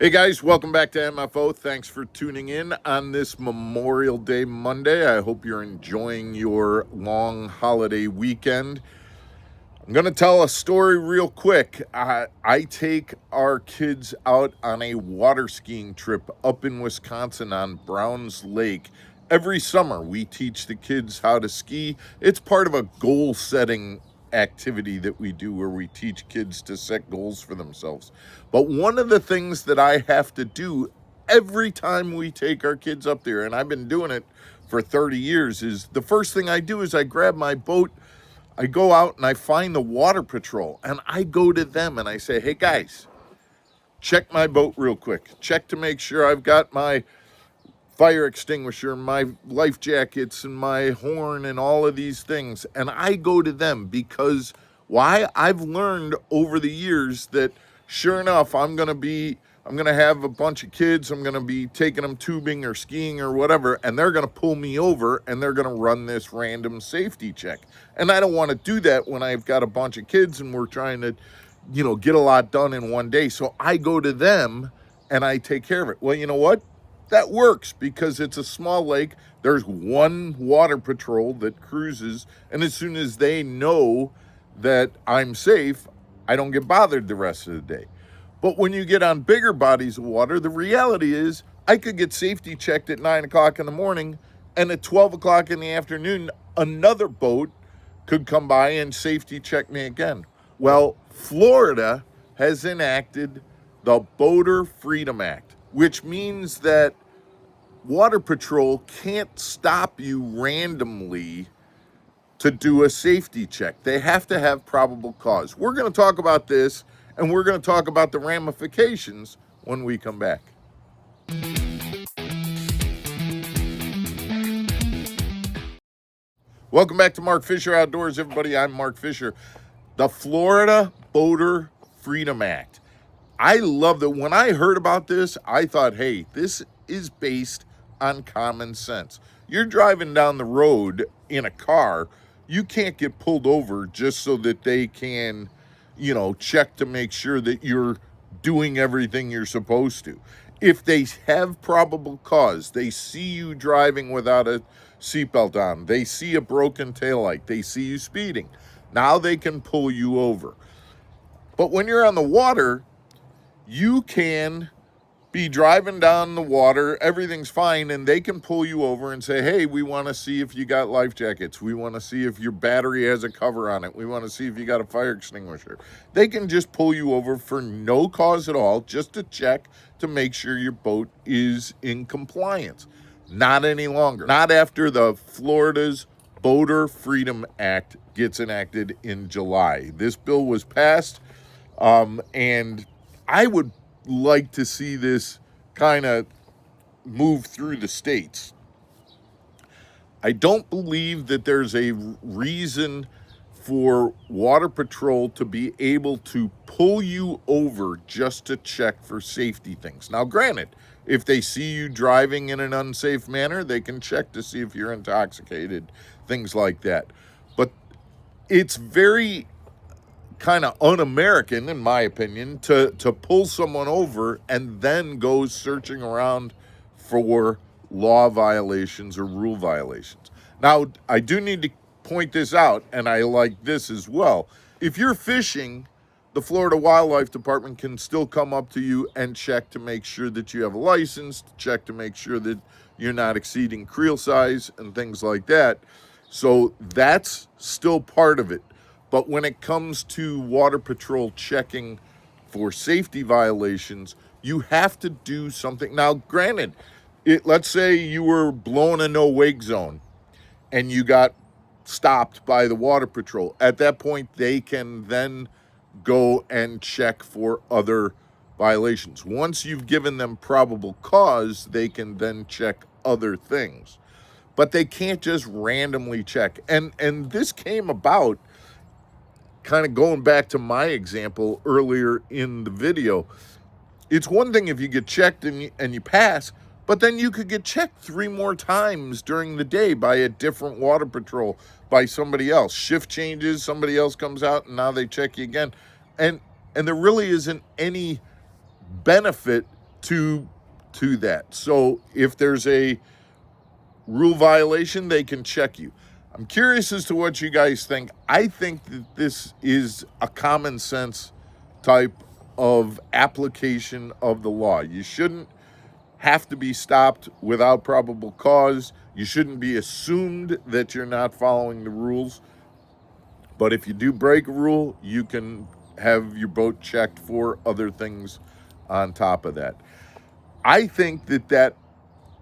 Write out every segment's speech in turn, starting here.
Hey guys, welcome back to MFO. Thanks for tuning in on this Memorial Day Monday. I hope you're enjoying your long holiday weekend. I'm going to tell a story real quick. I take our kids out on a water skiing trip up in Wisconsin on Browns Lake. Every summer, we teach the kids how to ski. It's part of a goal setting activity that we do where we teach kids to set goals for themselves. But one of the things that I have to do every time we take our kids up there, and I've been doing it for 30 years, is the first thing I do is I grab my boat, I go out and I find the water patrol, and I go to them and I say, hey guys, check my boat real quick. Check to make sure I've got my fire extinguisher, my life jackets, and my horn, and all of these things. And I go to them because why? I've learned over the years that sure enough, I'm going to have a bunch of kids. I'm going to be taking them tubing or skiing or whatever, and they're going to pull me over and they're going to run this random safety check. And I don't want to do that when I've got a bunch of kids and we're trying to, get a lot done in one day. So I go to them and I take care of it. Well, you know what? That works because it's a small lake. There's one water patrol that cruises, and as soon as they know that I'm safe, I don't get bothered the rest of the day. But when you get on bigger bodies of water, the reality is I could get safety checked at 9 o'clock in the morning, and at 12 o'clock in the afternoon, another boat could come by and safety check me again. Well, Florida has enacted the Boater Freedom Act, which means that Water Patrol can't stop you randomly to do a safety check. They have to have probable cause. We're going to talk about this, and we're going to talk about the ramifications when we come back. Welcome back to Mark Fisher Outdoors, everybody. I'm Mark Fisher. The Florida Boater Freedom Act. I love that. When I heard about this, I thought, hey, this is based on common sense. You're driving down the road in a car, you can't get pulled over just so that they can, check to make sure that you're doing everything you're supposed to. If they have probable cause, they see you driving without a seatbelt on, they see a broken taillight, they see you speeding, now they can pull you over. But when you're on the water, you can be driving down the water, everything's fine, and they can pull you over and say, hey, we want to see if you got life jackets. We want to see if your battery has a cover on it. We want to see if you got a fire extinguisher. They can just pull you over for no cause at all, just to check to make sure your boat is in compliance. Not any longer. Not after the Florida's Boater Freedom Act gets enacted in July. This bill was passed, and I would like to see this kind of move through the states. I don't believe that there's a reason for Water Patrol to be able to pull you over just to check for safety things. Now, granted, if they see you driving in an unsafe manner, they can check to see if you're intoxicated, things like that. But it's very kind of un-American, in my opinion, to pull someone over and then go searching around for law violations or rule violations. Now, I do need to point this out, and I like this as well. If you're fishing, the Florida Wildlife Department can still come up to you and check to make sure that you have a license, check to make sure that you're not exceeding creel size and things like that. So that's still part of it. But when it comes to Water Patrol checking for safety violations, you have to do something. Now, granted, let's say you were blowing a no-wake zone and you got stopped by the Water Patrol. At that point, they can then go and check for other violations. Once you've given them probable cause, they can then check other things. But they can't just randomly check. And this came about kind of going back to my example earlier in the video. It's one thing if you get checked and you pass, but then you could get checked 3 more times during the day by a different Water Patrol, by somebody else. Shift changes, somebody else comes out, and now they check you again. And there really isn't any benefit to that. So if there's a rule violation, they can check you. I'm curious as to what you guys think. I think that this is a common sense type of application of the law. You shouldn't have to be stopped without probable cause. You shouldn't be assumed that you're not following the rules. But if you do break a rule, you can have your boat checked for other things on top of that. I think that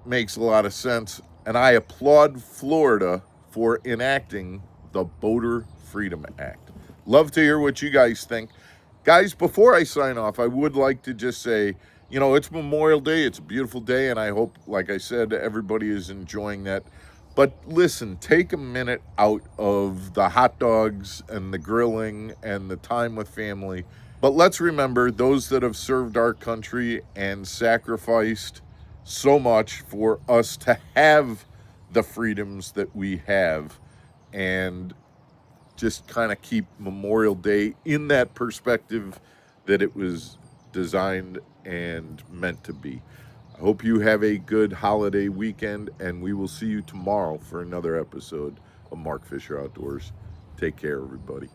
makes a lot of sense, and I applaud Florida for enacting the Boater Freedom Act. Love to hear what you guys think. Guys, before I sign off, I would like to just say, it's Memorial Day. It's a beautiful day, and I hope, like I said, everybody is enjoying that. But listen, take a minute out of the hot dogs and the grilling and the time with family. But let's remember those that have served our country and sacrificed so much for us to have the freedoms that we have, and just kind of keep Memorial Day in that perspective that it was designed and meant to be. I hope you have a good holiday weekend, and we will see you tomorrow for another episode of Mark Fisher Outdoors. Take care, everybody.